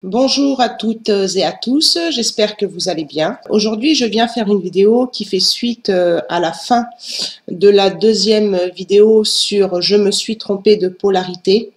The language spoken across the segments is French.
Bonjour à toutes et à tous, j'espère que vous allez bien. Aujourd'hui, je viens faire une vidéo qui fait suite à la fin de la deuxième vidéo sur « Je me suis trompée de polarité »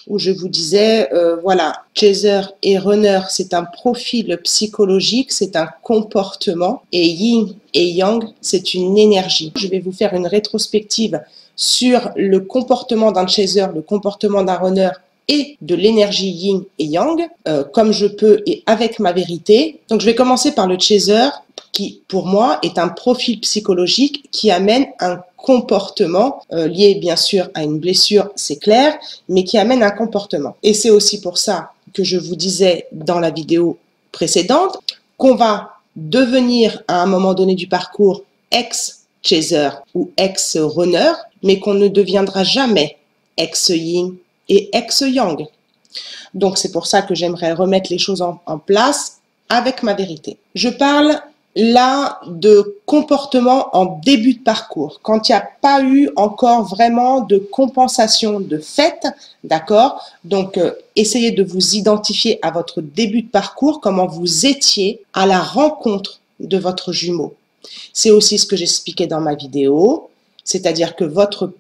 où je vous disais, voilà, chaser et runner, c'est un profil psychologique, c'est un comportement, et yin et yang, c'est une énergie. Je vais vous faire une rétrospective sur le comportement d'un chaser, le comportement d'un runner, et de l'énergie yin et yang, comme je peux et avec ma vérité. Donc je vais commencer par le chaser, qui pour moi est un profil psychologique qui amène un comportement lié bien sûr à une blessure, c'est clair, mais qui amène un comportement. Et c'est aussi pour ça que je vous disais dans la vidéo précédente qu'on va devenir à un moment donné du parcours ex-chaser ou ex-runner, mais qu'on ne deviendra jamais ex-yin et ex-yang. Donc c'est pour ça que j'aimerais remettre les choses en place avec ma vérité. Je parle là de comportement en début de parcours, quand il n'y a pas eu encore vraiment de compensation de fait, d'accord? Donc essayez de vous identifier à votre début de parcours, comment vous étiez à la rencontre de votre jumeau. C'est aussi ce que j'expliquais dans ma vidéo. C'est-à-dire que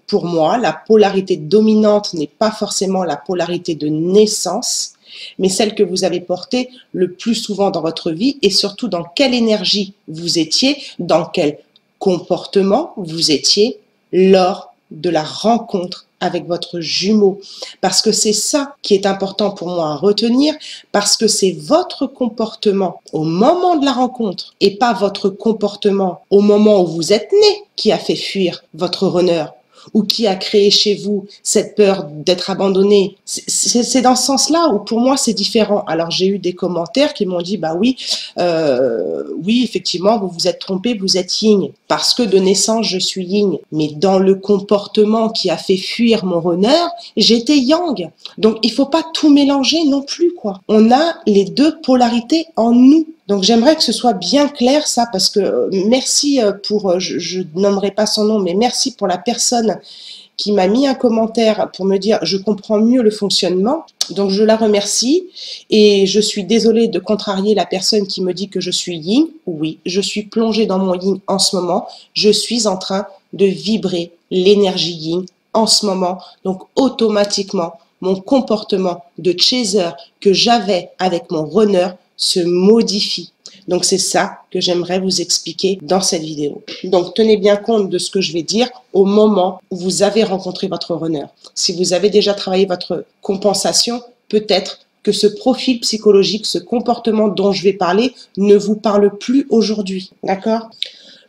pour moi, la polarité dominante n'est pas forcément la polarité de naissance, mais celle que vous avez portée le plus souvent dans votre vie et surtout dans quelle énergie vous étiez, dans quel comportement vous étiez lors de la rencontre avec votre jumeau. Parce que c'est ça qui est important pour moi à retenir, parce que c'est votre comportement au moment de la rencontre et pas votre comportement au moment où vous êtes né qui a fait fuir votre runner ou qui a créé chez vous cette peur d'être abandonné. C'est dans ce sens-là où pour moi c'est différent. Alors j'ai eu des commentaires qui m'ont dit bah oui, oui effectivement vous vous êtes trompé, vous êtes yin parce que de naissance je suis yin, mais dans le comportement qui a fait fuir mon runner, j'étais yang. Donc il faut pas tout mélanger non plus quoi. On a les deux polarités en nous. Donc j'aimerais que ce soit bien clair ça parce que merci pour, je nommerai pas son nom, mais merci pour la personne qui m'a mis un commentaire pour me dire je comprends mieux le fonctionnement. Donc je la remercie et je suis désolée de contrarier la personne qui me dit que je suis yin. Oui, je suis plongée dans mon yin en ce moment. Je suis en train de vibrer l'énergie yin en ce moment. Donc automatiquement, mon comportement de chaser que j'avais avec mon runner se modifie. Donc c'est ça que j'aimerais vous expliquer dans cette vidéo. Donc tenez bien compte de ce que je vais dire au moment où vous avez rencontré votre runner. Si vous avez déjà travaillé votre compensation, peut-être que ce profil psychologique, ce comportement dont je vais parler ne vous parle plus aujourd'hui. D'accord ?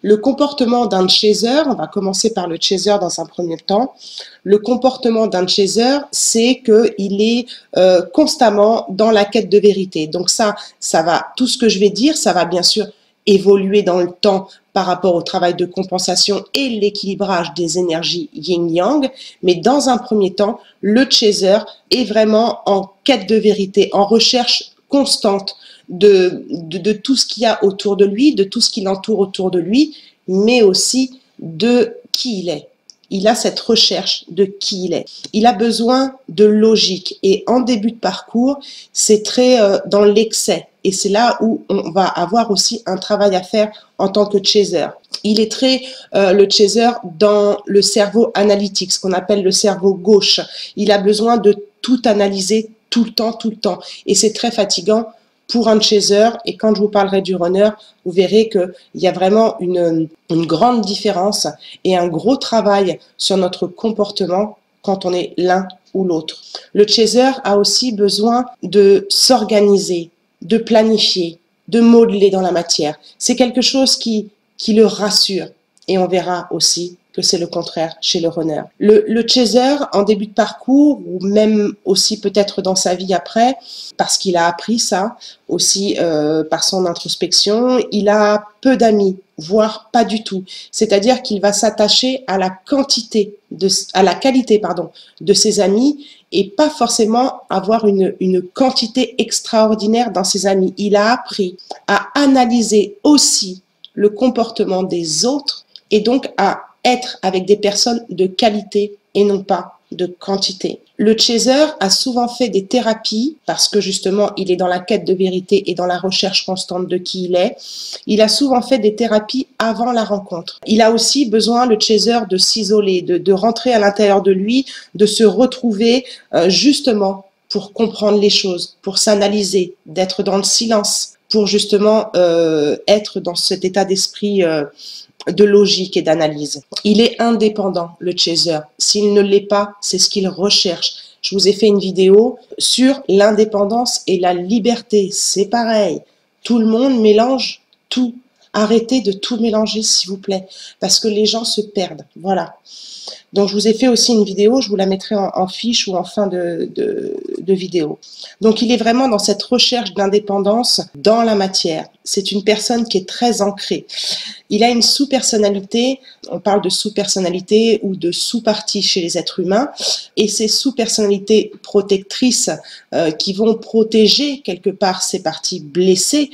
Le comportement d'un chaser, on va commencer par le chaser dans un premier temps. Le comportement d'un chaser, c'est qu'il est constamment dans la quête de vérité. Donc ça va, tout ce que je vais dire, ça va bien sûr évoluer dans le temps par rapport au travail de compensation et l'équilibrage des énergies yin-yang. Mais dans un premier temps, le chaser est vraiment en quête de vérité, en recherche constante de tout ce qu'il y a autour de lui, de tout ce qui l'entoure autour de lui, mais aussi de qui il est. Il a cette recherche de qui il est. Il a besoin de logique et en début de parcours, c'est très dans l'excès et c'est là où on va avoir aussi un travail à faire en tant que chaser. Il est très, le chaser, dans le cerveau analytique, ce qu'on appelle le cerveau gauche. Il a besoin de tout analyser tout le temps et c'est très fatigant pour un chaser, et quand je vous parlerai du runner, vous verrez qu'il y a vraiment une grande différence et un gros travail sur notre comportement quand on est l'un ou l'autre. Le chaser a aussi besoin de s'organiser, de planifier, de modeler dans la matière. C'est quelque chose qui le rassure et on verra aussi que c'est le contraire chez le runner. Le chaser, en début de parcours, ou même aussi peut-être dans sa vie après, parce qu'il a appris ça, aussi par son introspection, il a peu d'amis, voire pas du tout. C'est-à-dire qu'il va s'attacher à la qualité de ses amis et pas forcément avoir une quantité extraordinaire dans ses amis. Il a appris à analyser aussi le comportement des autres et donc à être avec des personnes de qualité et non pas de quantité. Le chaser a souvent fait des thérapies parce que justement il est dans la quête de vérité et dans la recherche constante de qui il est. Il a souvent fait des thérapies avant la rencontre. Il a aussi besoin, le chaser, de s'isoler, de rentrer à l'intérieur de lui, de se retrouver justement pour comprendre les choses, pour s'analyser, d'être dans le silence, pour justement être dans cet état d'esprit de logique et d'analyse. Il est indépendant, le chaser. S'il ne l'est pas, c'est ce qu'il recherche. Je vous ai fait une vidéo sur l'indépendance et la liberté. C'est pareil. Tout le monde mélange tout. Arrêtez de tout mélanger, s'il vous plaît, parce que les gens se perdent. Voilà. Donc, je vous ai fait aussi une vidéo, je vous la mettrai en fiche ou en fin de vidéo. Donc, il est vraiment dans cette recherche d'indépendance dans la matière. C'est une personne qui est très ancrée. Il a une sous-personnalité, on parle de sous-personnalité ou de sous-partie chez les êtres humains, et ces sous-personnalités protectrices qui vont protéger quelque part ces parties blessées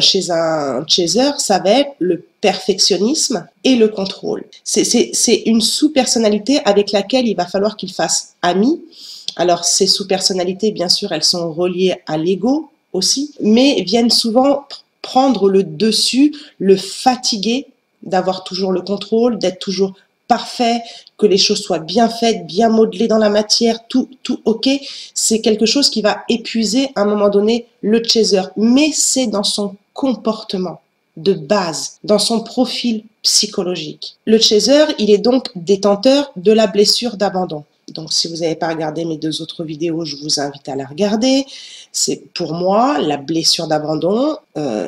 chez un chaser, ça va être le perfectionnisme et le contrôle. C'est une sous-personnalité avec laquelle il va falloir qu'il fasse ami. Alors, ces sous-personnalités, bien sûr, elles sont reliées à l'ego aussi, mais viennent souvent prendre le dessus, le fatiguer d'avoir toujours le contrôle, d'être toujours parfait, que les choses soient bien faites, bien modelées dans la matière, tout ok. C'est quelque chose qui va épuiser à un moment donné le chaser, mais c'est dans son comportement de base, dans son profil psychologique. Le chaser, il est donc détenteur de la blessure d'abandon. Donc, si vous n'avez pas regardé mes 2 autres vidéos, je vous invite à la regarder. C'est pour moi, la blessure d'abandon,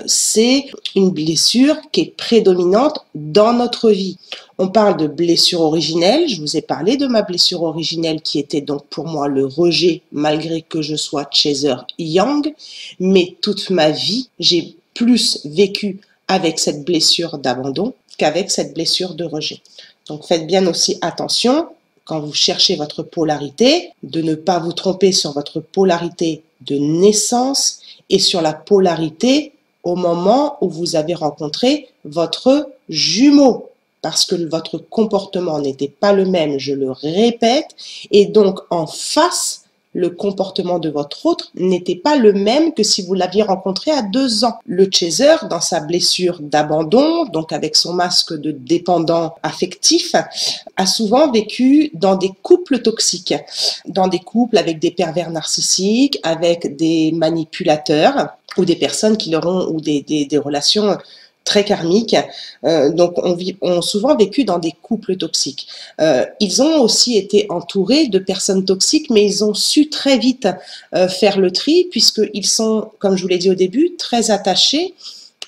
c'est une blessure qui est prédominante dans notre vie. On parle de blessure originelle. Je vous ai parlé de ma blessure originelle qui était donc pour moi le rejet, malgré que je sois chaser yang. Mais toute ma vie, j'ai plus vécu avec cette blessure d'abandon qu'avec cette blessure de rejet. Donc, faites bien aussi attention quand vous cherchez votre polarité, de ne pas vous tromper sur votre polarité de naissance et sur la polarité au moment où vous avez rencontré votre jumeau. Parce que votre comportement n'était pas le même, je le répète, et donc en face, le comportement de votre autre n'était pas le même que si vous l'aviez rencontré à 2 ans. Le chaser, dans sa blessure d'abandon, donc avec son masque de dépendant affectif, a souvent vécu dans des couples toxiques, dans des couples avec des pervers narcissiques, avec des manipulateurs ou des personnes qui leur ont, ou des relations très karmiques, donc ont souvent vécu dans des couples toxiques. Ils ont aussi été entourés de personnes toxiques, mais ils ont su très vite faire le tri, puisqu'ils sont, comme je vous l'ai dit au début, très attachés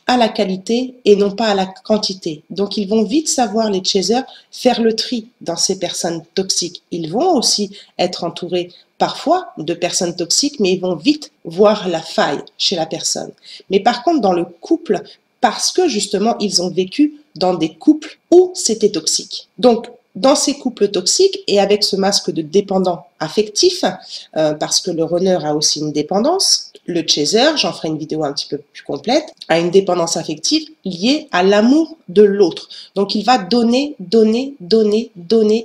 à la qualité et non pas à la quantité. Donc, ils vont vite savoir, les chasers, faire le tri dans ces personnes toxiques. Ils vont aussi être entourés parfois de personnes toxiques, mais ils vont vite voir la faille chez la personne. Mais par contre, dans le couple, parce que justement, ils ont vécu dans des couples où c'était toxique. Donc, dans ces couples toxiques et avec ce masque de dépendant affectif, parce que le runner a aussi une dépendance, le chaser, j'en ferai une vidéo un petit peu plus complète, a une dépendance affective liée à l'amour de l'autre. Donc, il va donner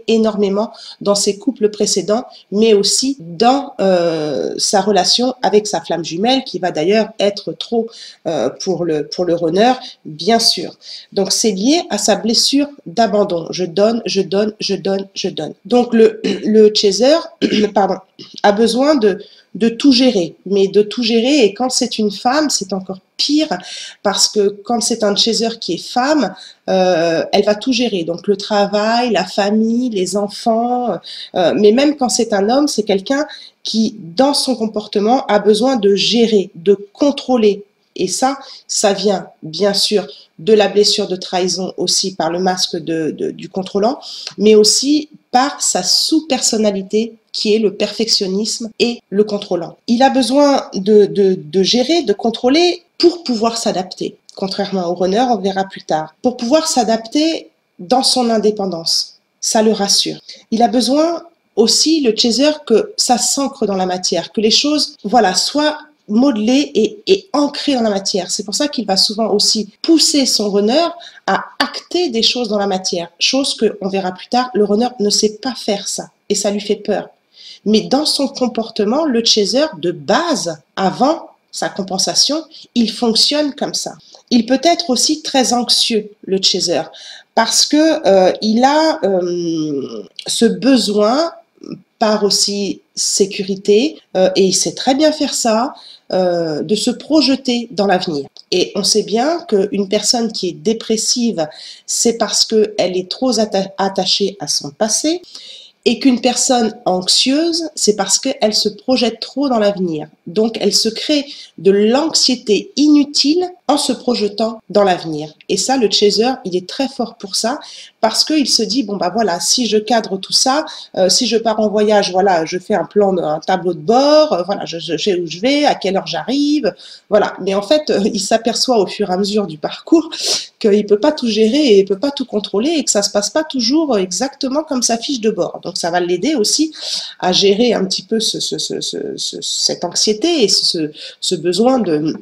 énormément dans ses couples précédents, mais aussi dans sa relation avec sa flamme jumelle, qui va d'ailleurs être trop pour le runner, bien sûr. Donc, c'est lié à sa blessure d'abandon. Je donne. Donc, le chaser, pardon, a besoin de tout gérer, mais de tout gérer, et quand c'est une femme, c'est encore pire, parce que quand c'est un chaser qui est femme, elle va tout gérer, donc le travail, la famille, les enfants, mais même quand c'est un homme, c'est quelqu'un qui, dans son comportement, a besoin de gérer, de contrôler, et ça vient bien sûr de la blessure de trahison aussi par le masque du contrôlant, mais aussi par sa sous-personnalité qui est le perfectionnisme et le contrôlant. Il a besoin de gérer, de contrôler pour pouvoir s'adapter. Contrairement au runner, on verra plus tard. Pour pouvoir s'adapter dans son indépendance, ça le rassure. Il a besoin aussi, le chaser, que ça s'ancre dans la matière, que les choses, voilà, soient modelé et ancré dans la matière. C'est pour ça qu'il va souvent aussi pousser son runner à acter des choses dans la matière, chose qu'on verra plus tard, le runner ne sait pas faire ça et ça lui fait peur. Mais dans son comportement, le chaser de base, avant sa compensation, il fonctionne comme ça. Il peut être aussi très anxieux, le chaser, parce que il a ce besoin par aussi sécurité, et il sait très bien faire ça, de se projeter dans l'avenir. Et on sait bien qu'une personne qui est dépressive, c'est parce qu'elle est trop attachée à son passé, et qu'une personne anxieuse, c'est parce qu'elle se projette trop dans l'avenir. Donc, elle se crée de l'anxiété inutile en se projetant dans l'avenir. Et ça, le chaser, il est très fort pour ça, parce qu'il se dit, bon, bah voilà, si je cadre tout ça, si je pars en voyage, voilà, je fais un plan, un tableau de bord, voilà, je sais où je vais, à quelle heure j'arrive, voilà. Mais en fait, il s'aperçoit au fur et à mesure du parcours qu'il peut pas tout gérer et il peut pas tout contrôler et que ça se passe pas toujours exactement comme sa fiche de bord. Donc, ça va l'aider aussi à gérer un petit peu cette anxiété et ce besoin de,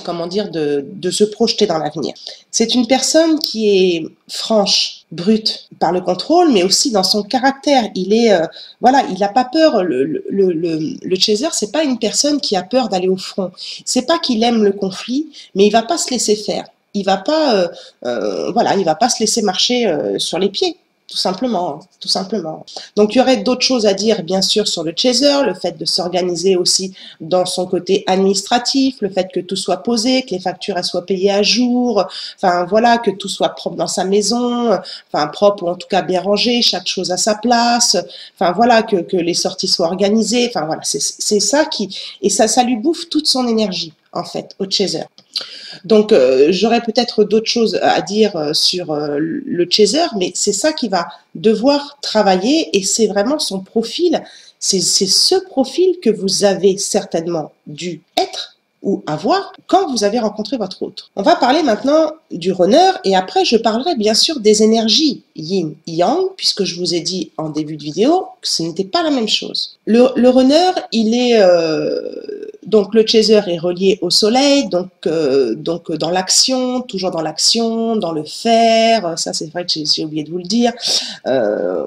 comment dire, de se projeter dans l'avenir. C'est une personne qui est franche, brute par le contrôle, mais aussi dans son caractère. Il est, voilà, il n'a pas peur. Le chaser, c'est pas une personne qui a peur d'aller au front. C'est pas qu'il aime le conflit, mais il va pas se laisser faire. Il va pas, voilà, il va pas se laisser marcher sur les pieds. Tout simplement, tout simplement. Donc, il y aurait d'autres choses à dire, bien sûr, sur le chaser, le fait de s'organiser aussi dans son côté administratif, le fait que tout soit posé, que les factures elles soient payées à jour, enfin voilà, que tout soit propre dans sa maison, enfin propre ou en tout cas bien rangé, chaque chose à sa place, enfin voilà, que les sorties soient organisées, enfin voilà, c'est ça qui, et ça lui bouffe toute son énergie, en fait, au chaser. Donc, j'aurais peut-être d'autres choses à dire sur le chaser, mais c'est ça qui va devoir travailler et c'est vraiment son profil, c'est ce profil que vous avez certainement dû être ou avoir quand vous avez rencontré votre hôte. On va parler maintenant du runner et après je parlerai bien sûr des énergies yin yang puisque je vous ai dit en début de vidéo que ce n'était pas la même chose. Le runner, il est donc le chaser est relié au soleil, donc dans l'action, toujours dans l'action, dans le faire, ça c'est vrai que j'ai oublié de vous le dire,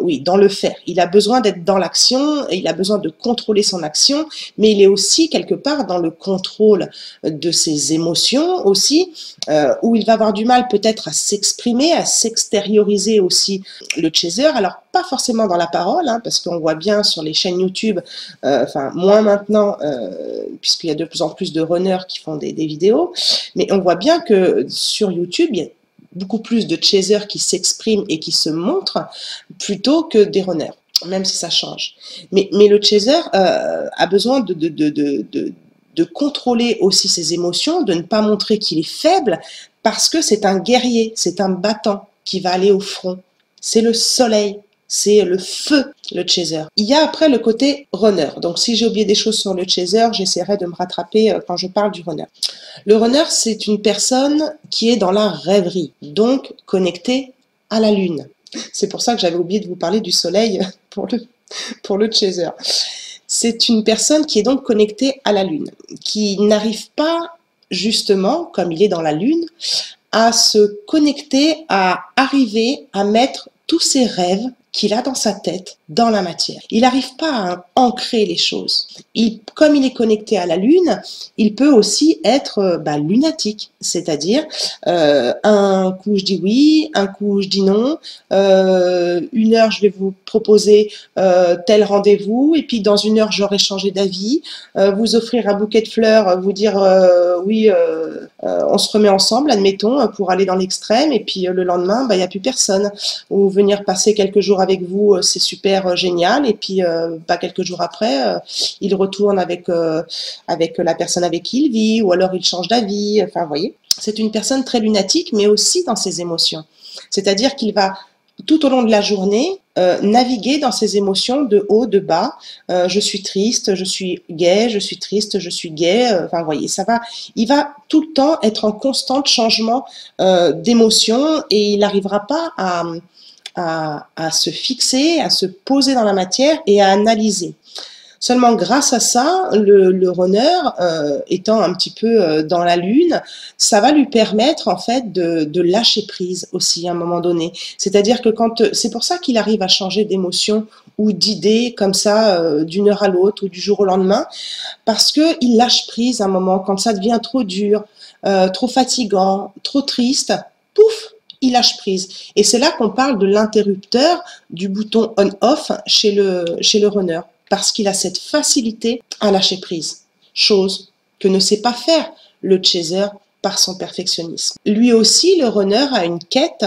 oui, dans le faire. Il a besoin d'être dans l'action, il a besoin de contrôler son action, mais il est aussi quelque part dans le contrôle de ses émotions aussi, où il va avoir du mal peut-être à s'exprimer, à s'extérioriser aussi le chaser, alors pas forcément dans la parole, hein, parce qu'on voit bien sur les chaînes YouTube, enfin moins maintenant, puisqu'il y a de plus en plus de runners qui font des vidéos, mais on voit bien que sur YouTube, il y a beaucoup plus de chasers qui s'expriment et qui se montrent plutôt que des runners, même si ça change. Mais le chaser a besoin de contrôler aussi ses émotions, de ne pas montrer qu'il est faible, parce que c'est un guerrier, c'est un battant qui va aller au front. C'est le soleil. C'est le feu, le chaser. Il y a après le côté runner. Donc, si j'ai oublié des choses sur le chaser, j'essaierai de me rattraper quand je parle du runner. Le runner, c'est une personne qui est dans la rêverie, donc connectée à la lune. C'est pour ça que j'avais oublié de vous parler du soleil pour le chaser. C'est une personne qui est donc connectée à la lune, qui n'arrive pas, justement, comme il est dans la lune, à se connecter, à arriver à mettre tous ses rêves qu'il a dans sa tête, dans la matière. Il n'arrive pas à ancrer les choses. Comme il est connecté à la Lune, il peut aussi être lunatique, c'est-à-dire un coup je dis oui, un coup je dis non, une heure je vais vous proposer tel rendez-vous, et puis dans une heure j'aurai changé d'avis, vous offrir un bouquet de fleurs, vous dire oui, on se remet ensemble, admettons, pour aller dans l'extrême, et puis le lendemain, il n'y a plus personne, ou venir passer quelques jours avec vous, c'est super génial, et puis quelques jours après, il retourne avec la personne avec qui il vit, ou alors il change d'avis, enfin vous voyez. C'est une personne très lunatique, mais aussi dans ses émotions. C'est-à-dire qu'il va, tout au long de la journée, naviguer dans ses émotions de haut, de bas. Je suis triste, je suis gai, je suis triste, je suis gai. Enfin, vous voyez, ça va. Il va tout le temps être en constant changement d'émotions et il n'arrivera pas à se fixer, à se poser dans la matière et à analyser. Seulement grâce à ça, le runner, étant un petit peu dans la lune, ça va lui permettre en fait de lâcher prise aussi à un moment donné. C'est-à-dire que c'est pour ça qu'il arrive à changer d'émotion ou d'idée comme ça d'une heure à l'autre ou du jour au lendemain, parce que il lâche prise à un moment quand ça devient trop dur, trop fatigant, trop triste, pouf, il lâche prise. Et c'est là qu'on parle de l'interrupteur du bouton on-off chez le runner, parce qu'il a cette facilité à lâcher prise, chose que ne sait pas faire le chaser par son perfectionnisme. Lui aussi, le runner a une quête,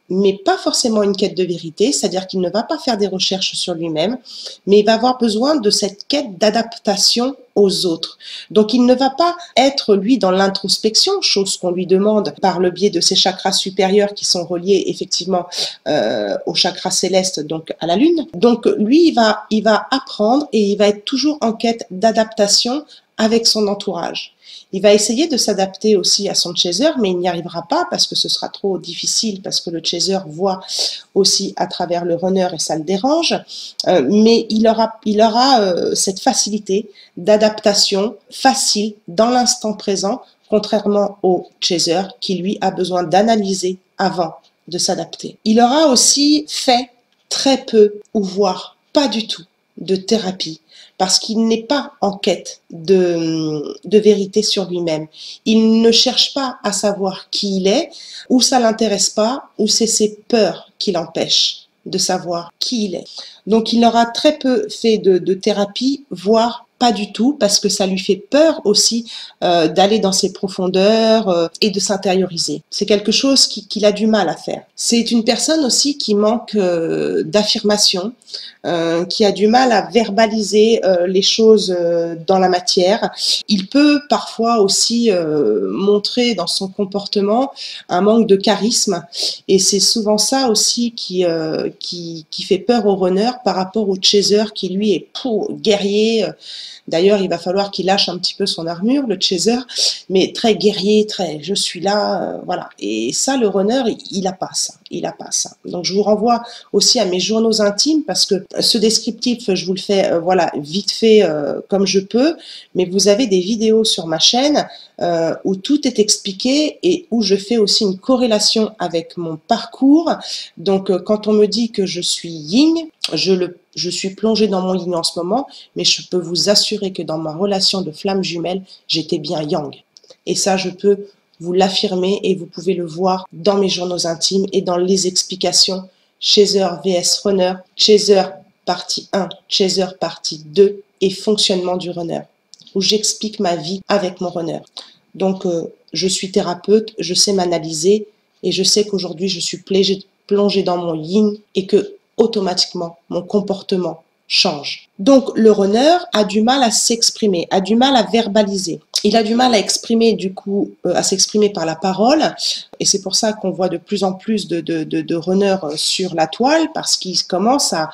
mais pas forcément une quête de vérité, c'est-à-dire qu'il ne va pas faire des recherches sur lui-même, mais il va avoir besoin de cette quête d'adaptation aux autres. Donc il ne va pas être, lui, dans l'introspection, chose qu'on lui demande par le biais de ses chakras supérieurs qui sont reliés effectivement au chakra céleste, donc à la lune. Donc lui, il va apprendre et il va être toujours en quête d'adaptation avec son entourage. Il va essayer de s'adapter aussi à son chaser, mais il n'y arrivera pas parce que ce sera trop difficile, parce que le chaser voit aussi à travers le runner et ça le dérange. Mais il aura cette facilité d'adaptation facile dans l'instant présent, contrairement au chaser qui, lui, a besoin d'analyser avant de s'adapter. Il aura aussi fait très peu, ou voire pas du tout, de thérapie, parce qu'il n'est pas en quête de vérité sur lui-même. Il ne cherche pas à savoir qui il est, ou ça l'intéresse pas, ou c'est ses peurs qui l'empêchent de savoir qui il est. Donc il aura très peu fait de thérapie, voire pas du tout, parce que ça lui fait peur aussi d'aller dans ses profondeurs et de s'intérioriser. C'est quelque chose qu'il a du mal à faire. C'est une personne aussi qui manque d'affirmation, qui a du mal à verbaliser les choses dans la matière. Il peut parfois aussi montrer dans son comportement un manque de charisme, et c'est souvent ça aussi qui fait peur au runner par rapport au chaser qui lui est guerrier. D'ailleurs, il va falloir qu'il lâche un petit peu son armure, le chaser, mais très guerrier, très je suis là, voilà. Et ça, le runner, il a pas ça. Il a pas ça. Donc, je vous renvoie aussi à mes journaux intimes, parce que ce descriptif, je vous le fais voilà, vite fait comme je peux, mais vous avez des vidéos sur ma chaîne où tout est expliqué et où je fais aussi une corrélation avec mon parcours. Donc, quand on me dit que je suis yin, je suis plongée dans mon yin en ce moment, mais je peux vous assurer que dans ma relation de flamme jumelle, j'étais bien yang. Et ça, je peux vous l'affirmer et vous pouvez le voir dans mes journaux intimes et dans les explications Chaser vs Runner, Chaser partie 1, Chaser partie 2 et fonctionnement du runner, où j'explique ma vie avec mon runner. Donc, je suis thérapeute, je sais m'analyser et je sais qu'aujourd'hui, je suis plongée dans mon yin et que automatiquement, mon comportement change. Donc, le runner a du mal à s'exprimer, a du mal à verbaliser. Il a du mal à exprimer, du coup, à s'exprimer par la parole. Et c'est pour ça qu'on voit de plus en plus de runners sur la toile, parce qu'ils commencent à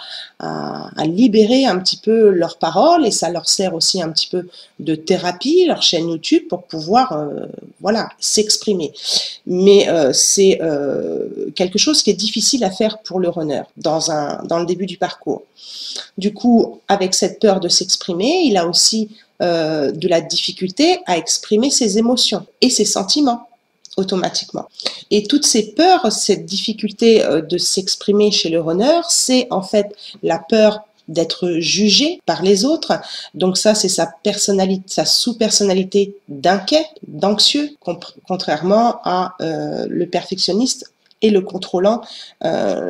libérer un petit peu leurs paroles, et ça leur sert aussi un petit peu de thérapie, leur chaîne YouTube, pour pouvoir voilà, s'exprimer. Mais c'est quelque chose qui est difficile à faire pour le runner dans le début du parcours. Du coup, avec cette peur de s'exprimer, il a aussi de la difficulté à exprimer ses émotions et ses sentiments automatiquement. Et toutes ces peurs, cette difficulté de s'exprimer chez le runner, c'est en fait la peur d'être jugé par les autres. Donc ça, c'est sa personnalité, sa sous-personnalité d'inquiet, d'anxieux, contrairement à le perfectionniste et le contrôlant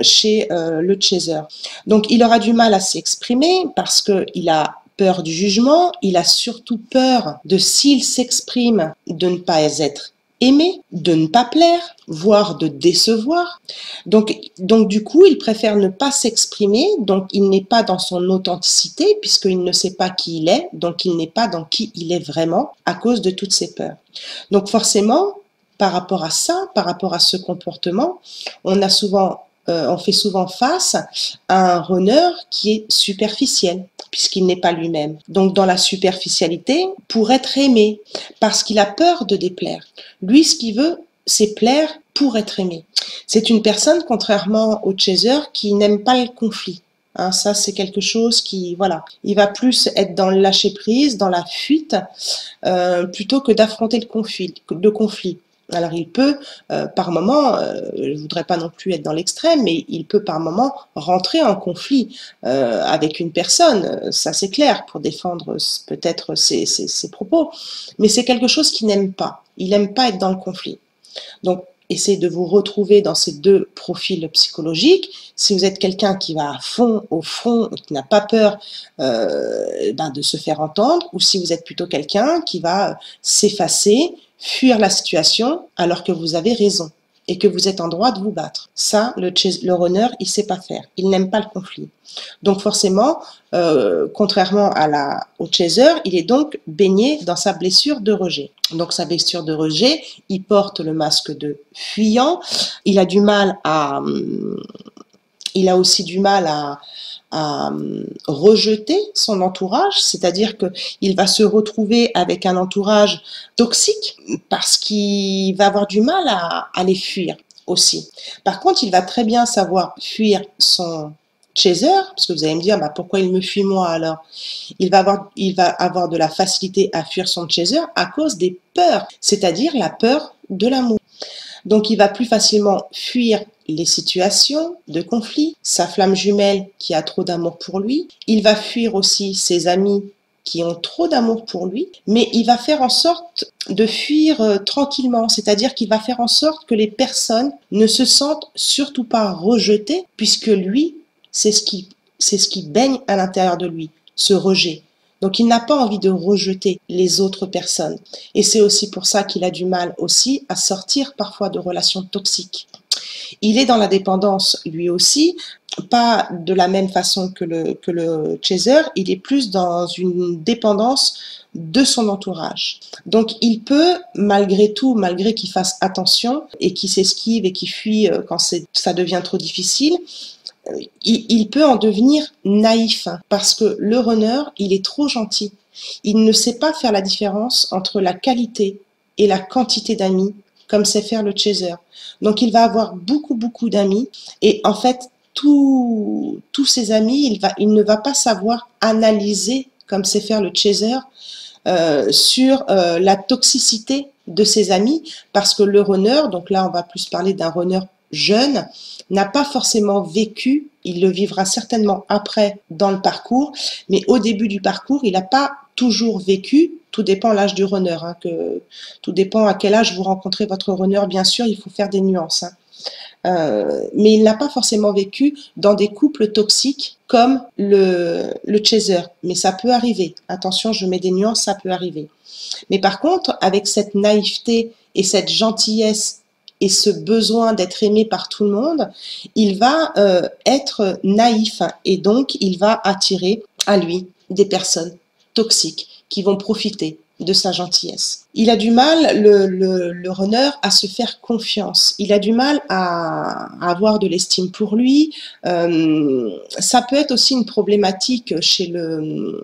chez le chaser. Donc il aura du mal à s'exprimer parce qu'il a peur du jugement, il a surtout peur de, s'il s'exprime, de ne pas être aimé, de ne pas plaire, voire de décevoir. Donc du coup, il préfère ne pas s'exprimer, donc il n'est pas dans son authenticité, puisqu'il ne sait pas qui il est, donc il n'est pas dans qui il est vraiment, à cause de toutes ses peurs. Donc forcément, par rapport à ça, par rapport à ce comportement, on fait souvent face à un runner qui est superficiel, puisqu'il n'est pas lui-même. Donc dans la superficialité, pour être aimé, parce qu'il a peur de déplaire. Lui, ce qu'il veut, c'est plaire pour être aimé. C'est une personne, contrairement au chaser, qui n'aime pas le conflit. Hein, ça, c'est quelque chose qui, voilà, il va plus être dans le lâcher-prise, dans la fuite, plutôt que d'affronter le conflit. Alors, il peut, par moment, je voudrais pas non plus être dans l'extrême, mais il peut par moment rentrer en conflit avec une personne, ça c'est clair, pour défendre peut-être ses propos. Mais c'est quelque chose qu'il n'aime pas. Il n'aime pas être dans le conflit. Donc, essayez de vous retrouver dans ces deux profils psychologiques. Si vous êtes quelqu'un qui va à fond, au front, qui n'a pas peur de se faire entendre, ou si vous êtes plutôt quelqu'un qui va s'effacer, fuir la situation, alors que vous avez raison et que vous êtes en droit de vous battre. Ça, le runner, il sait pas faire. Il n'aime pas le conflit. Donc forcément, contrairement au chaser, il est donc baigné dans sa blessure de rejet. Donc sa blessure de rejet, il porte le masque de fuyant. Il a aussi du mal à rejeter son entourage, c'est-à-dire qu'il va se retrouver avec un entourage toxique parce qu'il va avoir du mal à les fuir aussi. Par contre, il va très bien savoir fuir son chaser, parce que vous allez me dire, pourquoi il me fuit moi alors? Il va avoir de la facilité à fuir son chaser à cause des peurs, c'est-à-dire la peur de l'amour. Donc, il va plus facilement fuir les situations de conflit, sa flamme jumelle qui a trop d'amour pour lui. Il va fuir aussi ses amis qui ont trop d'amour pour lui, mais il va faire en sorte de fuir tranquillement, c'est-à-dire qu'il va faire en sorte que les personnes ne se sentent surtout pas rejetées, puisque lui, c'est ce qui baigne à l'intérieur de lui, ce rejet. Donc il n'a pas envie de rejeter les autres personnes. Et c'est aussi pour ça qu'il a du mal aussi à sortir parfois de relations toxiques. Il est dans la dépendance lui aussi, pas de la même façon que le chaser, il est plus dans une dépendance de son entourage. Donc il peut, malgré tout, malgré qu'il fasse attention et qu'il s'esquive et qu'il fuit quand ça devient trop difficile, il peut en devenir naïf parce que le runner, il est trop gentil. Il ne sait pas faire la différence entre la qualité et la quantité d'amis, comme sait faire le chaser. Donc il va avoir beaucoup d'amis et en fait, tous ses amis, il ne va pas savoir analyser, comme sait faire le chaser, sur la toxicité de ses amis, parce que le runner, donc là on va plus parler d'un runner jeune, n'a pas forcément vécu, il le vivra certainement après dans le parcours, mais au début du parcours, il n'a pas toujours vécu, tout dépend l'âge du runner, tout dépend à quel âge vous rencontrez votre runner, bien sûr, il faut faire des nuances. Mais il n'a pas forcément vécu dans des couples toxiques comme le chaser, mais ça peut arriver. Attention, je mets des nuances, ça peut arriver. Mais par contre, avec cette naïveté et cette gentillesse et ce besoin d'être aimé par tout le monde, il va être naïf et donc il va attirer à lui des personnes toxiques qui vont profiter de sa gentillesse. Il a du mal, le runner, à se faire confiance. Il a du mal à avoir de l'estime pour lui. Ça peut être aussi une problématique chez le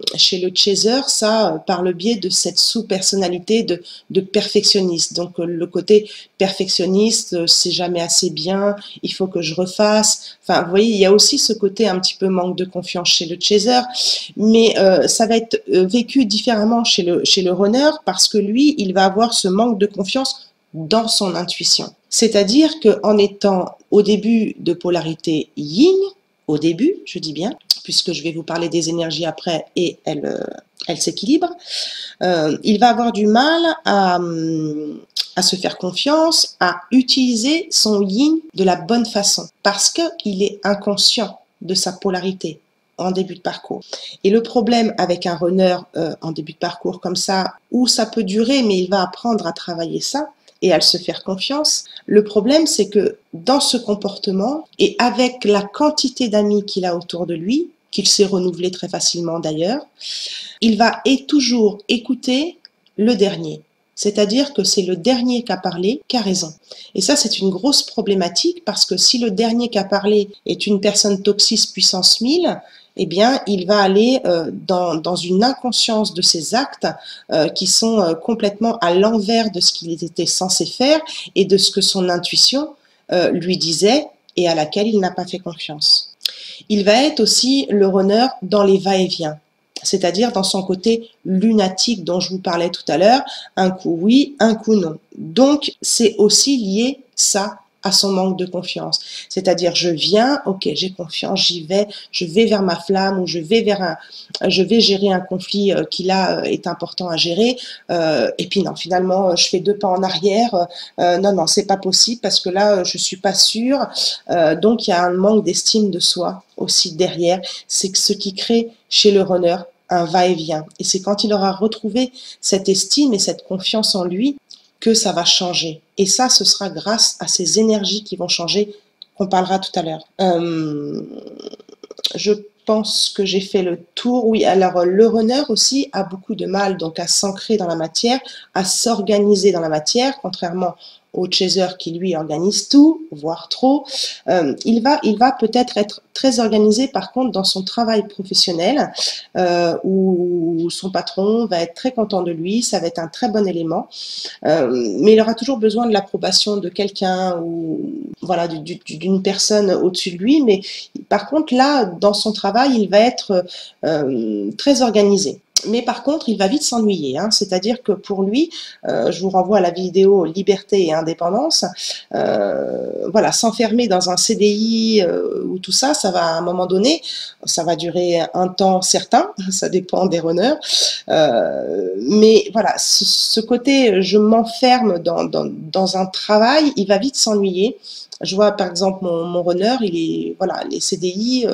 chaser, ça, par le biais de cette sous-personnalité de perfectionniste. Donc le côté perfectionniste, c'est jamais assez bien, il faut que je refasse. Enfin, vous voyez, il y a aussi ce côté un petit peu manque de confiance chez le chaser, mais ça va être vécu différemment chez le runner parce que lui, il va avoir ce manque de confiance dans son intuition. C'est-à-dire qu'en étant au début de polarité yin, au début, je dis bien, puisque je vais vous parler des énergies après et elle s'équilibre, il va avoir du mal à se faire confiance, à utiliser son yin de la bonne façon, parce qu'il est inconscient de sa polarité en début de parcours. Et le problème avec un runner en début de parcours comme ça, où ça peut durer, mais il va apprendre à travailler ça et à se faire confiance, le problème c'est que dans ce comportement et avec la quantité d'amis qu'il a autour de lui, qu'il sait renouveler très facilement d'ailleurs, il va toujours écouter le dernier. C'est-à-dire que c'est le dernier qui a parlé qui a raison. Et ça, c'est une grosse problématique parce que si le dernier qui a parlé est une personne toxique puissance 1000, eh bien, il va aller dans une inconscience de ses actes qui sont complètement à l'envers de ce qu'il était censé faire et de ce que son intuition lui disait et à laquelle il n'a pas fait confiance. Il va être aussi le runner dans les va-et-vient, c'est-à-dire dans son côté lunatique dont je vous parlais tout à l'heure, un coup oui, un coup non. Donc, c'est aussi lié, ça, à son manque de confiance. C'est-à-dire, je viens, ok, j'ai confiance, j'y vais, je vais vers ma flamme ou je vais gérer un conflit qui là est important à gérer. Et puis non, finalement, je fais 2 pas en arrière. Non, c'est pas possible parce que là, je suis pas sûre. Donc, il y a un manque d'estime de soi aussi derrière. C'est ce qui crée chez le runner un va-et-vient. Et c'est quand il aura retrouvé cette estime et cette confiance en lui que ça va changer. Et ça, ce sera grâce à ces énergies qui vont changer, qu'on parlera tout à l'heure. Je pense que j'ai fait le tour. Oui, alors le runner aussi a beaucoup de mal donc à s'ancrer dans la matière, à s'organiser dans la matière, contrairement au chaser qui lui organise tout, voire trop. Il va peut-être être très organisé par contre dans son travail professionnel où son patron va être très content de lui, ça va être un très bon élément. Mais il aura toujours besoin de l'approbation de quelqu'un ou voilà d'une personne au-dessus de lui. Mais par contre là, dans son travail, il va être très organisé. Mais par contre, il va vite s'ennuyer, hein. C'est-à-dire que pour lui, je vous renvoie à la vidéo Liberté et Indépendance, voilà, s'enfermer dans un CDI ou tout ça, ça va à un moment donné, ça va durer un temps certain, ça dépend des runners, mais voilà, ce côté je m'enferme dans un travail, il va vite s'ennuyer. Je vois par exemple mon runner, il est, voilà, les CDI,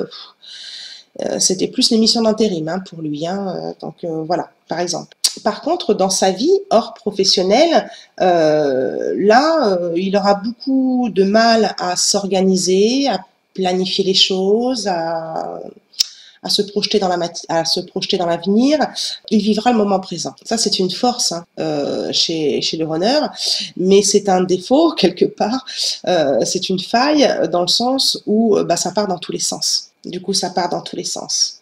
c'était plus les missions d'intérim hein, pour lui. Hein, donc voilà, par exemple. Par contre, dans sa vie hors professionnelle, là, il aura beaucoup de mal à s'organiser, à planifier les choses, à se projeter dans l'avenir. Il vivra le moment présent. Ça, c'est une force hein, chez le runner, mais c'est un défaut quelque part. C'est une faille dans le sens où ça part dans tous les sens. Du coup, ça part dans tous les sens.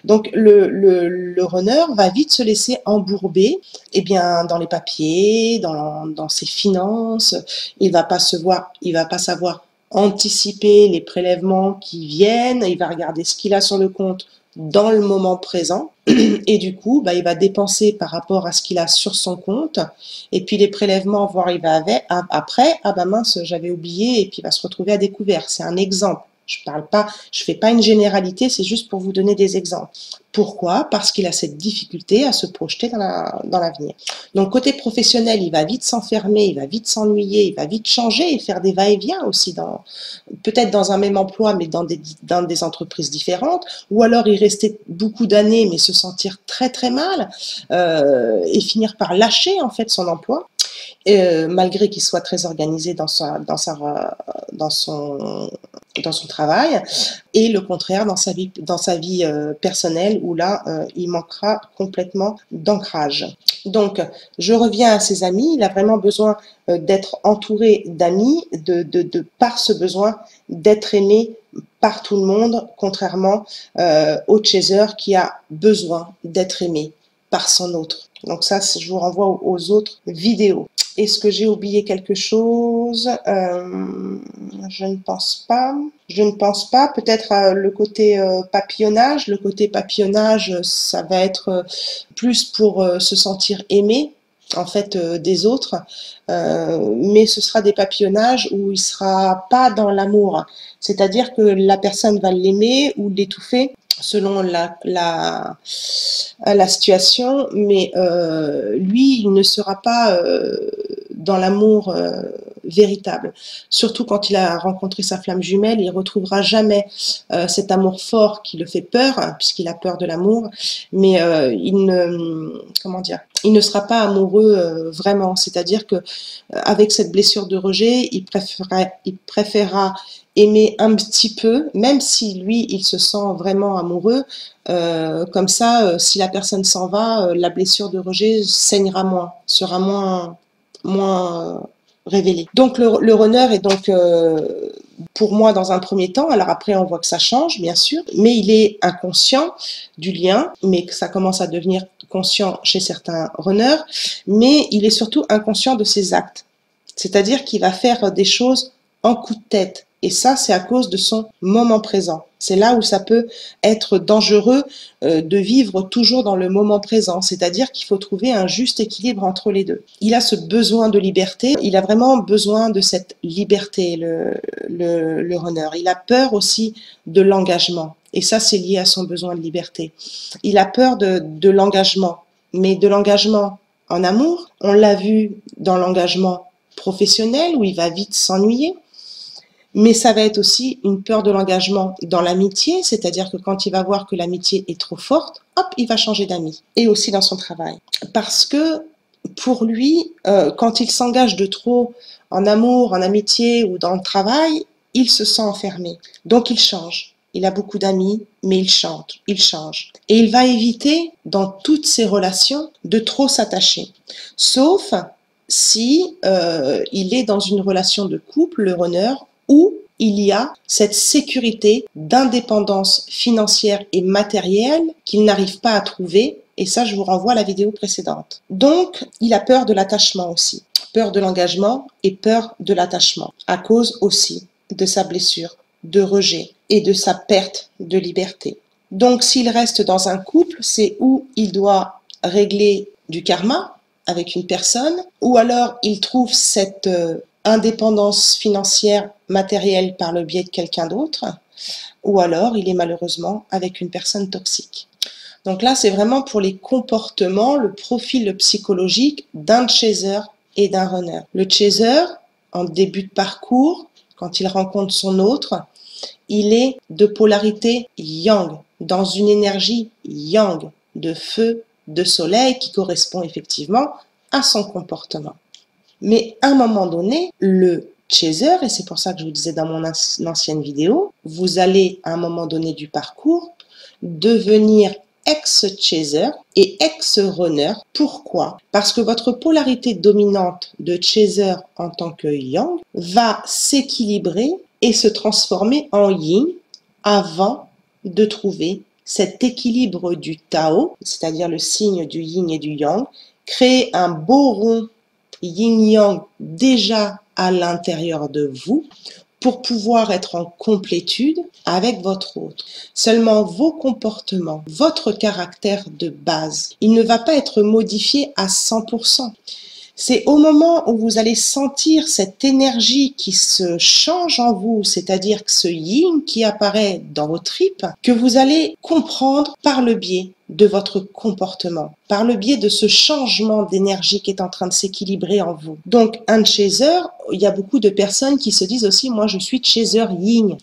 Donc, le runner va vite se laisser embourber eh bien, dans les papiers, dans ses finances. Il va pas savoir anticiper les prélèvements qui viennent. Il va regarder ce qu'il a sur le compte dans le moment présent. Et du coup, il va dépenser par rapport à ce qu'il a sur son compte. Et puis, les prélèvements vont arriver après. Ah mince, j'avais oublié. Et puis, il va se retrouver à découvert. C'est un exemple. Je fais pas une généralité, c'est juste pour vous donner des exemples. Pourquoi? Parce qu'il a cette difficulté à se projeter dans l'avenir. Donc, côté professionnel, il va vite s'enfermer, il va vite s'ennuyer, il va vite changer et faire des va-et-vient aussi, peut-être dans un même emploi, mais dans des entreprises différentes, ou alors y rester beaucoup d'années, mais se sentir très très mal, et finir par lâcher en fait son emploi. Malgré qu'il soit très organisé dans son travail, et le contraire dans sa vie personnelle où là il manquera complètement d'ancrage. Donc je reviens à ses amis, il a vraiment besoin d'être entouré d'amis, par ce besoin d'être aimé par tout le monde, contrairement au chaser qui a besoin d'être aimé par son autre. Donc ça, je vous renvoie aux autres vidéos. Est-ce que j'ai oublié quelque chose? Je ne pense pas. Je ne pense pas. Peut-être le côté papillonnage. Le côté papillonnage, ça va être plus pour se sentir aimé en fait des autres, mais ce sera des papillonnages où il sera pas dans l'amour. C'est-à-dire que la personne va l'aimer ou l'étouffer selon la situation, mais lui, il ne sera pas dans l'amour véritable. Surtout quand il a rencontré sa flamme jumelle, il ne retrouvera jamais cet amour fort qui le fait peur, hein, puisqu'il a peur de l'amour, mais il ne sera pas amoureux vraiment. C'est-à-dire que avec cette blessure de rejet, il préférera aimer un petit peu, même si lui, il se sent vraiment amoureux. Comme ça, si la personne s'en va, la blessure de rejet saignera moins, sera moins révélée. Donc le runner est donc pour moi dans un premier temps, alors après on voit que ça change bien sûr, mais il est inconscient du lien, mais que ça commence à devenir conscient chez certains runners, mais il est surtout inconscient de ses actes. C'est-à-dire qu'il va faire des choses en coup de tête, Et ça, c'est à cause de son moment présent. C'est là où ça peut être dangereux de vivre toujours dans le moment présent. C'est-à-dire qu'il faut trouver un juste équilibre entre les deux. Il a ce besoin de liberté. Il a vraiment besoin de cette liberté, le runner. Il a peur aussi de l'engagement. Et ça, c'est lié à son besoin de liberté. Il a peur de l'engagement. Mais de l'engagement en amour, on l'a vu dans l'engagement professionnel où il va vite s'ennuyer. Mais ça va être aussi une peur de l'engagement dans l'amitié, c'est-à-dire que quand il va voir que l'amitié est trop forte, hop, il va changer d'amis. Et aussi dans son travail. Parce que pour lui, quand il s'engage de trop en amour, en amitié ou dans le travail, il se sent enfermé. Donc il change. Il a beaucoup d'amis, mais il change. Et il va éviter, dans toutes ses relations, de trop s'attacher. Sauf si il est dans une relation de couple, le runner, où il y a cette sécurité d'indépendance financière et matérielle qu'il n'arrive pas à trouver. Et ça, je vous renvoie à la vidéo précédente. Donc, il a peur de l'attachement aussi. Peur de l'engagement et peur de l'attachement. À cause aussi de sa blessure, de rejet et de sa perte de liberté. Donc, s'il reste dans un couple, c'est où il doit régler du karma avec une personne, ou alors il trouve cette indépendance financière, matérielle par le biais de quelqu'un d'autre, ou alors il est malheureusement avec une personne toxique. Donc là, c'est vraiment pour les comportements, le profil psychologique d'un chaser et d'un runner. Le chaser, en début de parcours, quand il rencontre son autre, il est de polarité yang, dans une énergie yang, de feu, de soleil, qui correspond effectivement à son comportement. Mais à un moment donné, le chaser, et c'est pour ça que je vous disais dans mon ancienne vidéo, vous allez à un moment donné du parcours devenir ex-chaser et ex-runner. Pourquoi? Parce que votre polarité dominante de chaser en tant que yang va s'équilibrer et se transformer en yin avant de trouver cet équilibre du Tao, c'est-à-dire le signe du yin et du yang, créer un beau rond yin-yang déjà à l'intérieur de vous pour pouvoir être en complétude avec votre autre. Seulement vos comportements, votre caractère de base, il ne va pas être modifié à 100%. C'est au moment où vous allez sentir cette énergie qui se change en vous, c'est-à-dire que ce yin qui apparaît dans vos tripes, que vous allez comprendre par le biais de votre comportement, par le biais de ce changement d'énergie qui est en train de s'équilibrer en vous. Donc, un chaser, il y a beaucoup de personnes qui se disent aussi, moi je suis chaser yin.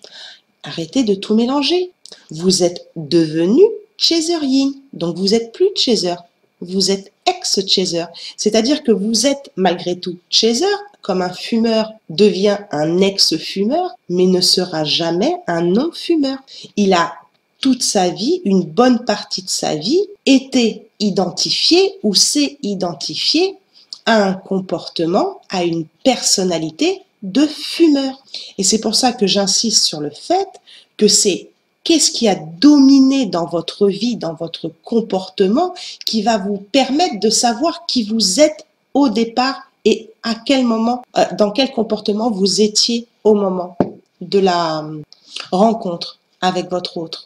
Arrêtez de tout mélanger. Vous êtes devenu chaser yin, donc vous n'êtes plus chaser. Vous êtes ex-chaser, c'est-à-dire que vous êtes malgré tout chaser, comme un fumeur devient un ex-fumeur, mais ne sera jamais un non-fumeur. Il a toute sa vie, une bonne partie de sa vie, été identifié ou s'est identifié à un comportement, à une personnalité de fumeur. Et c'est pour ça que j'insiste sur le fait que c'est qu'est-ce qui a dominé dans votre vie, dans votre comportement, qui va vous permettre de savoir qui vous êtes au départ et à quel moment, dans quel comportement vous étiez au moment de la rencontre avec votre autre.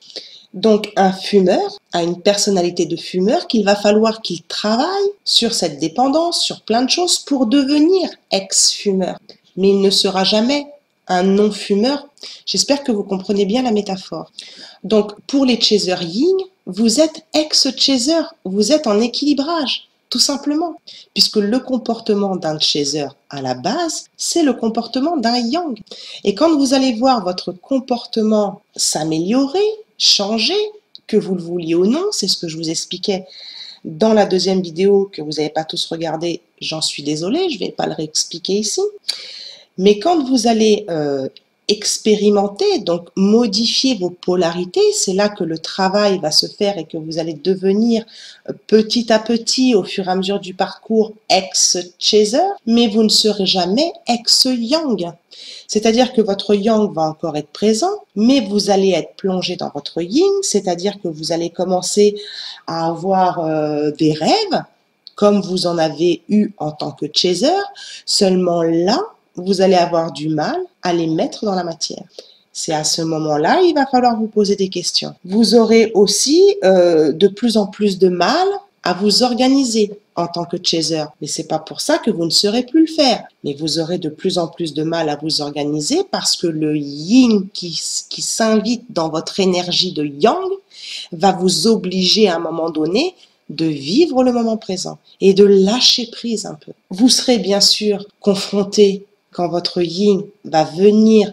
Donc, un fumeur a une personnalité de fumeur qu'il va falloir qu'il travaille sur cette dépendance, sur plein de choses pour devenir ex-fumeur. Mais il ne sera jamais un non-fumeur. J'espère que vous comprenez bien la métaphore. Donc, pour les chaser yin, vous êtes ex-chaser, vous êtes en équilibrage, tout simplement. Puisque le comportement d'un chaser à la base, c'est le comportement d'un yang. Et quand vous allez voir votre comportement s'améliorer, changer, que vous le vouliez ou non, c'est ce que je vous expliquais dans la deuxième vidéo que vous n'avez pas tous regardé, j'en suis désolée, je ne vais pas le réexpliquer ici. Mais quand vous allez expérimenter, donc modifier vos polarités, c'est là que le travail va se faire et que vous allez devenir petit à petit, au fur et à mesure du parcours, ex-chaser, mais vous ne serez jamais ex-yang. C'est-à-dire que votre yang va encore être présent, mais vous allez être plongé dans votre yin, c'est-à-dire que vous allez commencer à avoir des rêves, comme vous en avez eu en tant que chaser, seulement là, vous allez avoir du mal à les mettre dans la matière. C'est à ce moment-là, il va falloir vous poser des questions. Vous aurez aussi de plus en plus de mal à vous organiser en tant que chaser. Mais c'est pas pour ça que vous ne saurez plus le faire. Mais vous aurez de plus en plus de mal à vous organiser parce que le yin qui s'invite dans votre énergie de yang va vous obliger à un moment donné de vivre le moment présent et de lâcher prise un peu. Vous serez bien sûr confronté quand votre yin va venir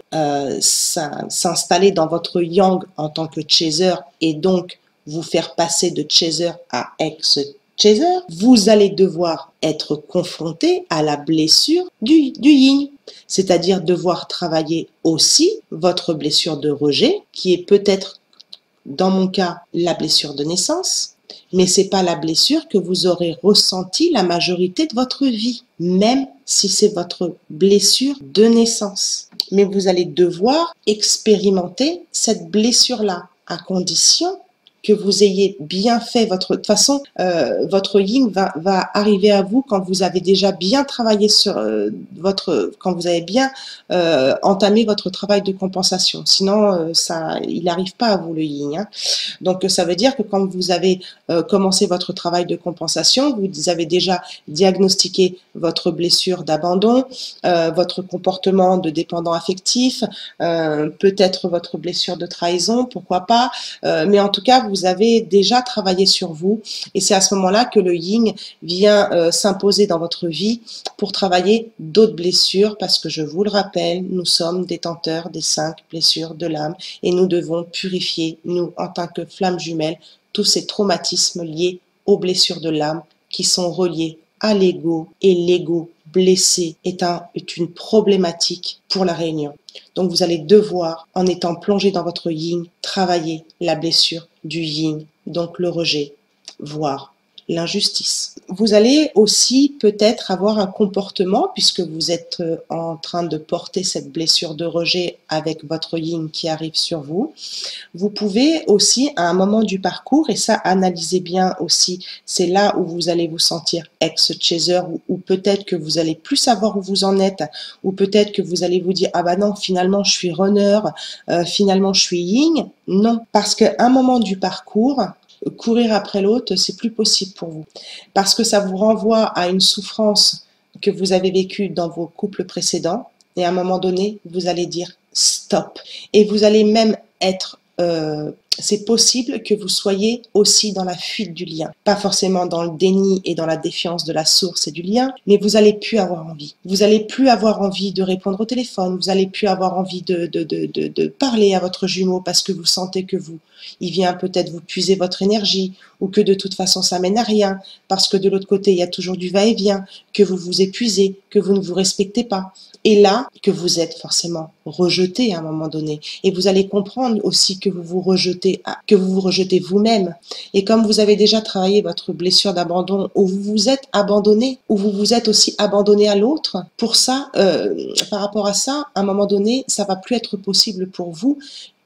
s'installer dans votre yang en tant que chaser et donc vous faire passer de chaser à ex-chaser, vous allez devoir être confronté à la blessure du yin, c'est-à-dire devoir travailler aussi votre blessure de rejet, qui est peut-être, dans mon cas, la blessure de naissance, mais c'est pas la blessure que vous aurez ressentie la majorité de votre vie, même si c'est votre blessure de naissance. Mais vous allez devoir expérimenter cette blessure-là, à condition que vous ayez bien fait votre... De toute façon, votre yin va arriver à vous quand vous avez déjà bien travaillé sur quand vous avez bien entamé votre travail de compensation. Sinon, il n'arrive pas à vous le yin. Hein. Donc, ça veut dire que quand vous avez commencé votre travail de compensation, vous avez déjà diagnostiqué votre blessure d'abandon, votre comportement de dépendant affectif, peut-être votre blessure de trahison, pourquoi pas, mais en tout cas, vous avez déjà travaillé sur vous et c'est à ce moment-là que le yin vient s'imposer dans votre vie pour travailler d'autres blessures parce que je vous le rappelle, nous sommes détenteurs des 5 blessures de l'âme et nous devons purifier, nous, en tant que flammes jumelles, tous ces traumatismes liés aux blessures de l'âme qui sont reliés à l'ego et l'ego blessé est une problématique pour la réunion. Donc vous allez devoir, en étant plongé dans votre yin, travailler la blessure du yin, donc le rejet, voire l'injustice. Vous allez aussi peut-être avoir un comportement, puisque vous êtes en train de porter cette blessure de rejet avec votre yin qui arrive sur vous. Vous pouvez aussi, à un moment du parcours, et ça, analysez bien aussi, c'est là où vous allez vous sentir ex-chaser, ou peut-être que vous allez plus savoir où vous en êtes, ou peut-être que vous allez vous dire, ah bah non, finalement, je suis runner, finalement, je suis yin. Non, parce qu'à un moment du parcours, courir après l'autre, c'est plus possible pour vous. Parce que ça vous renvoie à une souffrance que vous avez vécue dans vos couples précédents. Et à un moment donné, vous allez dire stop. Et vous allez même être... c'est possible que vous soyez aussi dans la fuite du lien. Pas forcément dans le déni et dans la défiance de la source et du lien, mais vous allez plus avoir envie. Vous allez plus avoir envie de répondre au téléphone, vous allez plus avoir envie de parler à votre jumeau parce que vous sentez que il vient peut-être vous puiser votre énergie ou que de toute façon ça mène à rien parce que de l'autre côté il y a toujours du va-et-vient, que vous vous épuisez, que vous ne vous respectez pas. Et là, que vous êtes forcément rejeté à un moment donné. Et vous allez comprendre aussi que vous vous rejetez vous-même. Et comme vous avez déjà travaillé votre blessure d'abandon, où vous vous êtes abandonné, où vous vous êtes aussi abandonné à l'autre, pour ça, par rapport à ça, à un moment donné, ça va plus être possible pour vous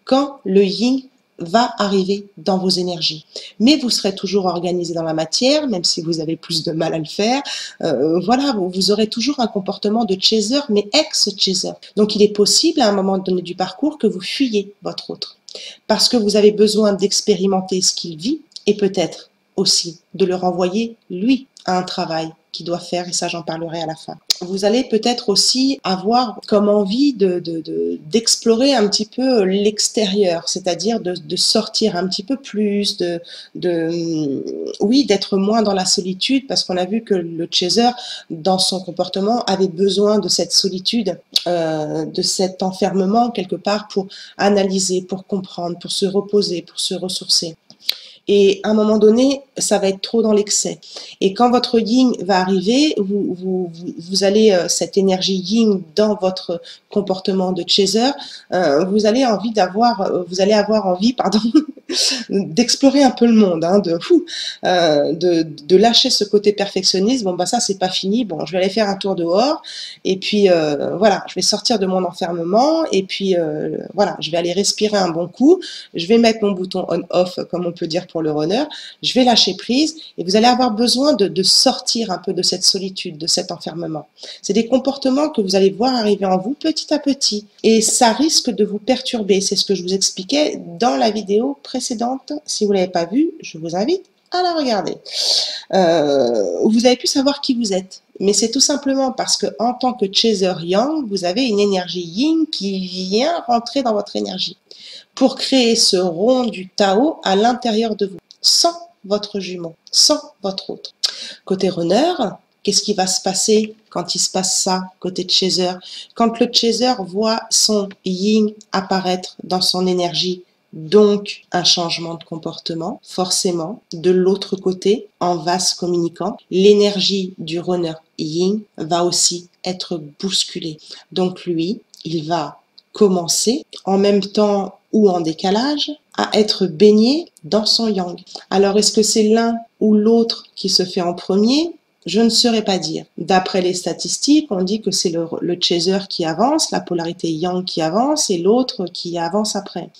quand le yin va arriver dans vos énergies. Mais vous serez toujours organisé dans la matière, même si vous avez plus de mal à le faire. Voilà, vous aurez toujours un comportement de chaser, mais ex-chaser. Donc il est possible à un moment donné du parcours que vous fuyiez votre autre. Parce que vous avez besoin d'expérimenter ce qu'il vit et peut-être aussi de le renvoyer, lui, à un travail qu'il doit faire, et ça j'en parlerai à la fin. Vous allez peut-être aussi avoir comme envie d'explorer un petit peu l'extérieur, c'est-à-dire de sortir un petit peu plus, oui, d'être moins dans la solitude, parce qu'on a vu que le chaser, dans son comportement, avait besoin de cette solitude, de cet enfermement quelque part pour analyser, pour comprendre, pour se reposer, pour se ressourcer. Et à un moment donné, ça va être trop dans l'excès. Et quand votre yin va arriver, vous allez, cette énergie yin dans votre comportement de chaser, vous allez avoir envie, d'explorer un peu le monde, hein, de lâcher ce côté perfectionniste. Bon, bah ça, c'est pas fini. Bon, je vais aller faire un tour dehors. Et puis, voilà, je vais sortir de mon enfermement. Et puis, voilà, je vais aller respirer un bon coup. Je vais mettre mon bouton on-off, comme on peut dire pour le runner. Je vais lâcher prise. Et vous allez avoir besoin de sortir un peu de cette solitude, de cet enfermement. C'est des comportements que vous allez voir arriver en vous petit à petit. Et ça risque de vous perturber. C'est ce que je vous expliquais dans la vidéo précédente. Si vous ne l'avez pas vue, je vous invite à la regarder. Vous avez pu savoir qui vous êtes. Mais c'est tout simplement parce que en tant que chaser yang, vous avez une énergie yin qui vient rentrer dans votre énergie pour créer ce rond du Tao à l'intérieur de vous, sans votre jumeau, sans votre autre. Côté runner, qu'est-ce qui va se passer quand il se passe ça, côté chaser? Quand le chaser voit son yin apparaître dans son énergie, donc un changement de comportement, forcément, de l'autre côté, en vase communicant, l'énergie du runner yin va aussi être bousculée. Donc lui, il va commencer en même temps ou en décalage à être baigné dans son yang. Alors est-ce que c'est l'un ou l'autre qui se fait en premier? Je ne saurais pas dire. D'après les statistiques, on dit que c'est le chaser qui avance, la polarité yang qui avance et l'autre qui avance après.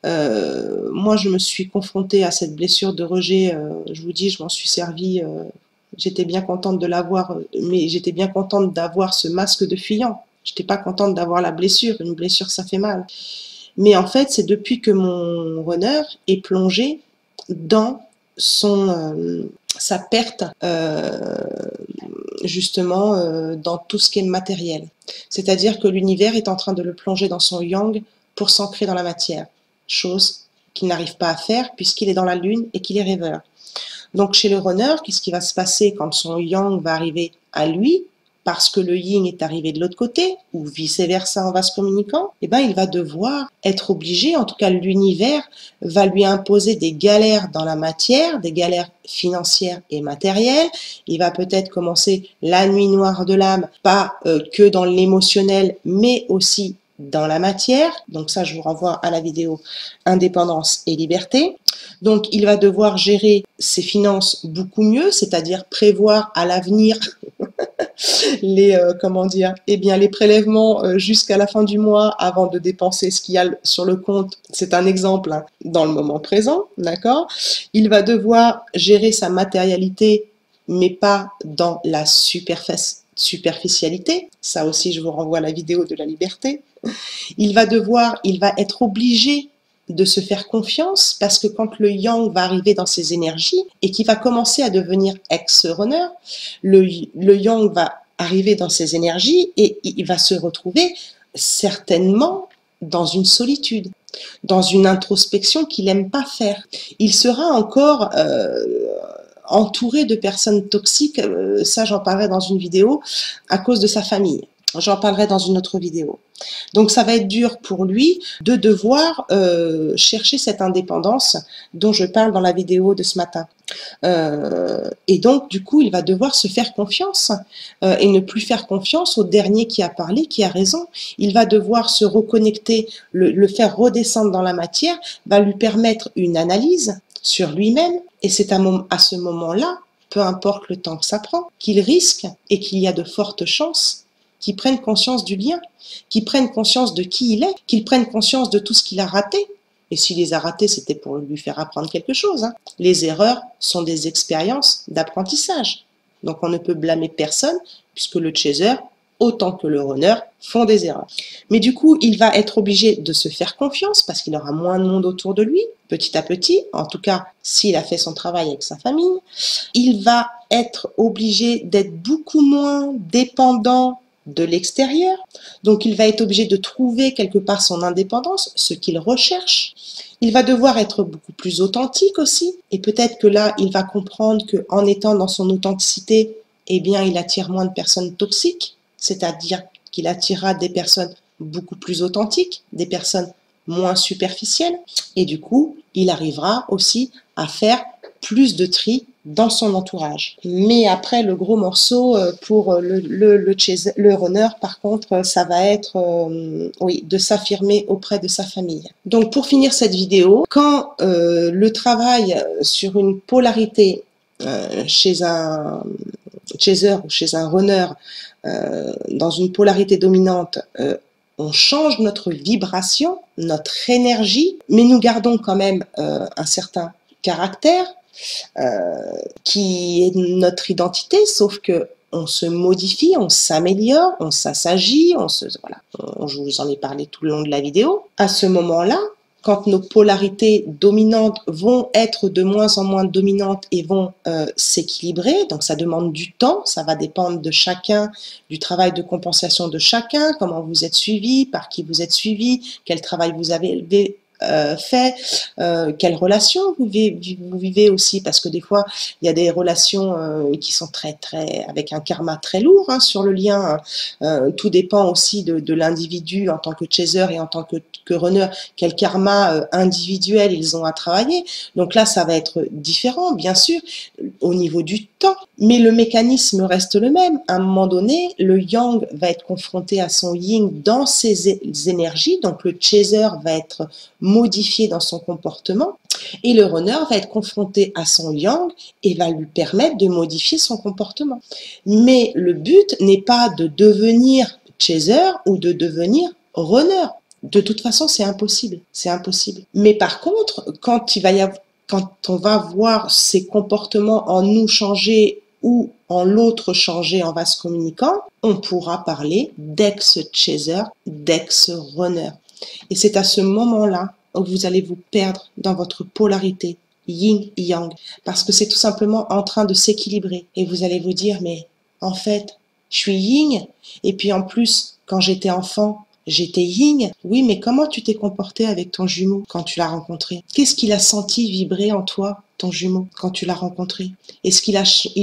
Moi, je me suis confrontée à cette blessure de rejet. Je vous dis, je m'en suis servie. J'étais bien contente de l'avoir, mais j'étais bien contente d'avoir ce masque de fuyant. Je n'étais pas contente d'avoir la blessure. Une blessure, ça fait mal. Mais en fait, c'est depuis que mon runner est plongé dans sa perte, justement, dans tout ce qui est matériel. C'est-à-dire que l'univers est en train de le plonger dans son yang pour s'ancrer dans la matière. Chose qu'il n'arrive pas à faire puisqu'il est dans la lune et qu'il est rêveur. Donc chez le runner, qu'est-ce qui va se passer quand son yang va arriver à lui, parce que le yin est arrivé de l'autre côté, ou vice-versa en vase communicant? Eh ben, il va devoir être obligé, en tout cas l'univers va lui imposer des galères dans la matière, des galères financières et matérielles. Il va peut-être commencer la nuit noire de l'âme, pas que dans l'émotionnel, mais aussi dans la matière. Donc ça, je vous renvoie à la vidéo Indépendance et liberté. Donc il va devoir gérer ses finances beaucoup mieux, c'est-à-dire prévoir à l'avenir les les prélèvements jusqu'à la fin du mois avant de dépenser ce qu'il y a sur le compte. C'est un exemple, hein, dans le moment présent, d'accord? Il va devoir gérer sa matérialité, mais pas dans la superficialité. Ça aussi, je vous renvoie à la vidéo de la liberté. Il va être obligé de se faire confiance, parce que quand le yang va arriver dans ses énergies et qu'il va commencer à devenir ex-runner, le yang va arriver dans ses énergies et il va se retrouver certainement dans une solitude, dans une introspection qu'il n'aime pas faire. Il sera encore entouré de personnes toxiques, ça j'en parlerai dans une vidéo, à cause de sa famille. J'en parlerai dans une autre vidéo. Donc ça va être dur pour lui de devoir chercher cette indépendance dont je parle dans la vidéo de ce matin. Et donc du coup il va devoir se faire confiance et ne plus faire confiance au dernier qui a parlé, qui a raison. Il va devoir se reconnecter, le faire redescendre dans la matière, va lui permettre une analyse sur lui-même, et c'est à ce moment-là, peu importe le temps que ça prend, qu'il risque et qu'il y a de fortes chances qu'il prenne conscience du lien, qu'il prenne conscience de qui il est, qu'il prenne conscience de tout ce qu'il a raté. Et s'il les a ratés, c'était pour lui faire apprendre quelque chose, hein. Les erreurs sont des expériences d'apprentissage. Donc on ne peut blâmer personne, puisque le chaser, autant que le runner, font des erreurs. Mais du coup, il va être obligé de se faire confiance, parce qu'il aura moins de monde autour de lui, petit à petit, en tout cas, s'il a fait son travail avec sa famille. Il va être obligé d'être beaucoup moins dépendant de l'extérieur. Donc il va être obligé de trouver quelque part son indépendance, ce qu'il recherche. Il va devoir être beaucoup plus authentique aussi, et peut-être que là, il va comprendre qu'en étant dans son authenticité, eh bien, il attire moins de personnes toxiques, c'est-à-dire qu'il attirera des personnes beaucoup plus authentiques, des personnes moins superficielles, et du coup, il arrivera aussi à faire plus de tri dans son entourage. Mais après, le gros morceau pour le runner, par contre, ça va être oui, de s'affirmer auprès de sa famille. Donc, pour finir cette vidéo, quand le travail sur une polarité chez un chaser ou chez un runner, dans une polarité dominante, on change notre vibration, notre énergie, mais nous gardons quand même un certain caractère qui est notre identité, sauf que on se modifie, on s'améliore, on s'assagit, voilà, je vous en ai parlé tout le long de la vidéo. À ce moment-là, quand nos polarités dominantes vont être de moins en moins dominantes et vont s'équilibrer, donc ça demande du temps, ça va dépendre de chacun, du travail de compensation de chacun, comment vous êtes suivi, par qui vous êtes suivi, quel travail vous avez fait, quelles relations vous vivez aussi, parce que des fois il y a des relations qui sont très avec un karma très lourd hein, sur le lien. Tout dépend aussi de l'individu en tant que chaser et en tant que runner, quel karma individuel ils ont à travailler. Donc là ça va être différent bien sûr au niveau du temps, mais le mécanisme reste le même. À un moment donné, le yang va être confronté à son yin dans ses énergies, donc le chaser va être modifié dans son comportement et le runner va être confronté à son yang et va lui permettre de modifier son comportement. Mais le but n'est pas de devenir chaser ou de devenir runner. De toute façon, c'est impossible. C'est impossible. Mais par contre, quand on va voir ces comportements en nous changer ou en l'autre changer en vase communicant, on pourra parler d'ex-chaser, d'ex-runner. Et c'est à ce moment-là où vous allez vous perdre dans votre polarité yin-yang, parce que c'est tout simplement en train de s'équilibrer. Et vous allez vous dire, mais en fait, je suis yin, et puis en plus, quand j'étais enfant, j'étais yin. Oui, mais comment tu t'es comporté avec ton jumeau quand tu l'as rencontré? Qu'est-ce qu'il a senti vibrer en toi, ton jumeau, quand tu l'as rencontré? Est-ce qu'il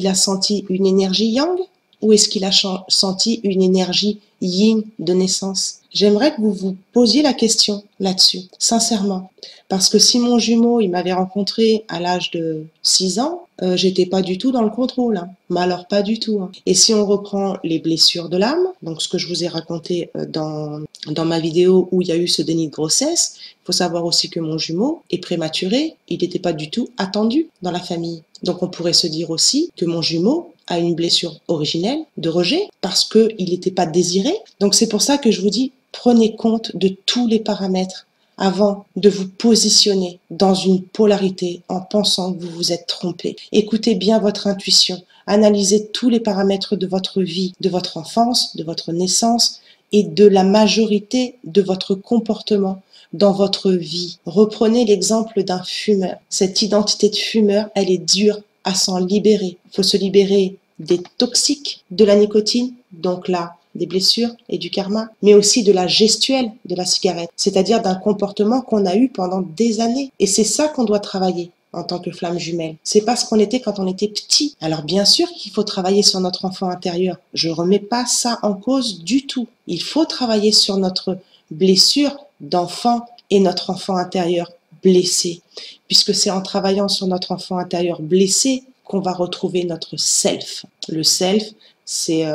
a senti une énergie yang ou est-ce qu'il a senti une énergie yin de naissance? J'aimerais que vous vous posiez la question là-dessus, sincèrement. Parce que si mon jumeau, il m'avait rencontré à l'âge de 6 ans, j'étais pas du tout dans le contrôle, hein. Mais alors pas du tout. Hein. Et si on reprend les blessures de l'âme, donc ce que je vous ai raconté dans ma vidéo où il y a eu ce déni de grossesse, il faut savoir aussi que mon jumeau est prématuré, il n'était pas du tout attendu dans la famille. Donc on pourrait se dire aussi que mon jumeau a une blessure originelle de rejet parce qu'il n'était pas désiré. Donc c'est pour ça que je vous dis, prenez compte de tous les paramètres avant de vous positionner dans une polarité en pensant que vous vous êtes trompé. Écoutez bien votre intuition, analysez tous les paramètres de votre vie, de votre enfance, de votre naissance et de la majorité de votre comportement dans votre vie. Reprenez l'exemple d'un fumeur. Cette identité de fumeur, elle est dure à s'en libérer. Il faut se libérer des toxiques, de la nicotine, donc là, des blessures et du karma, mais aussi de la gestuelle de la cigarette, c'est-à-dire d'un comportement qu'on a eu pendant des années. Et c'est ça qu'on doit travailler en tant que flamme jumelle. C'est pas ce qu'on était quand on était petit. Alors bien sûr qu'il faut travailler sur notre enfant intérieur. Je remets pas ça en cause du tout. Il faut travailler sur notre blessure d'enfant et notre enfant intérieur blessé, puisque c'est en travaillant sur notre enfant intérieur blessé qu'on va retrouver notre self. Le self, c'est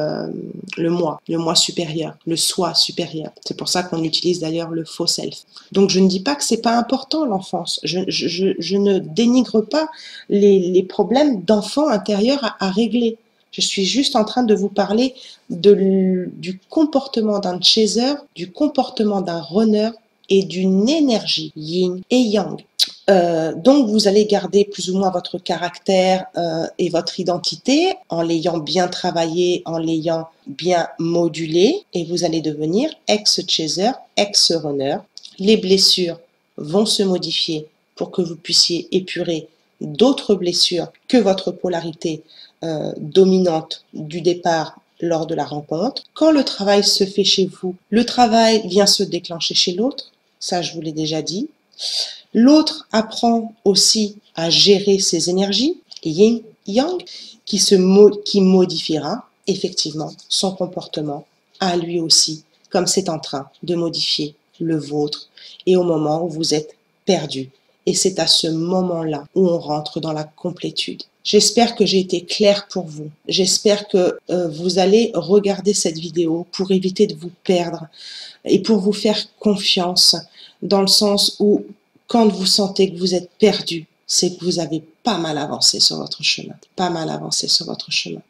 le moi supérieur, le soi supérieur. C'est pour ça qu'on utilise d'ailleurs le faux self. Donc je ne dis pas que c'est pas important l'enfance. Je ne dénigre pas les problèmes d'enfant intérieur à régler. Je suis juste en train de vous parler du comportement d'un chaser, du comportement d'un runner et d'une énergie yin et yang. Donc vous allez garder plus ou moins votre caractère et votre identité en l'ayant bien travaillé, en l'ayant bien modulé, et vous allez devenir ex-chaser, ex-runner. Les blessures vont se modifier pour que vous puissiez épurer d'autres blessures que votre polarité dominante du départ lors de la rencontre. Quand le travail se fait chez vous, le travail vient se déclencher chez l'autre, ça je vous l'ai déjà dit. L'autre apprend aussi à gérer ses énergies, yin, yang, qui modifiera effectivement son comportement à lui aussi, comme c'est en train de modifier le vôtre et au moment où vous êtes perdu Et c'est à ce moment-là où on rentre dans la complétude. J'espère que j'ai été claire pour vous. J'espère que vous allez regarder cette vidéo pour éviter de vous perdre et pour vous faire confiance, dans le sens où quand vous sentez que vous êtes perdu, c'est que vous avez pas mal avancé sur votre chemin. Pas mal avancé sur votre chemin.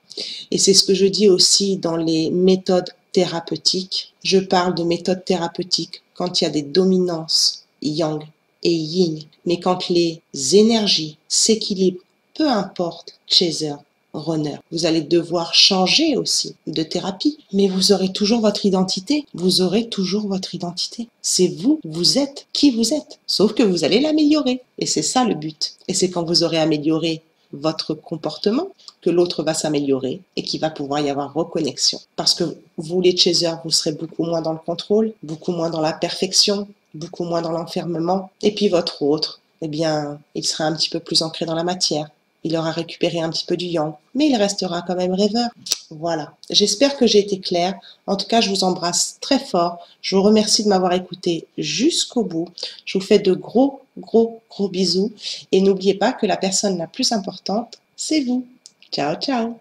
Et c'est ce que je dis aussi dans les méthodes thérapeutiques. Je parle de méthodes thérapeutiques quand il y a des dominances yang et yin. Mais quand les énergies s'équilibrent, peu importe, chaser, runner, vous allez devoir changer aussi de thérapie. Mais vous aurez toujours votre identité. Vous aurez toujours votre identité. C'est vous, vous êtes qui vous êtes. Sauf que vous allez l'améliorer. Et c'est ça le but. Et c'est quand vous aurez amélioré votre comportement que l'autre va s'améliorer et qu'il va pouvoir y avoir reconnexion. Parce que vous, les chasers, vous serez beaucoup moins dans le contrôle, beaucoup moins dans la perfection, beaucoup moins dans l'enfermement. Et puis votre autre, eh bien, il sera un petit peu plus ancré dans la matière. Il aura récupéré un petit peu du yang, mais il restera quand même rêveur. Voilà. J'espère que j'ai été claire. En tout cas, je vous embrasse très fort. Je vous remercie de m'avoir écouté jusqu'au bout. Je vous fais de gros bisous. Et n'oubliez pas que la personne la plus importante, c'est vous. Ciao, ciao.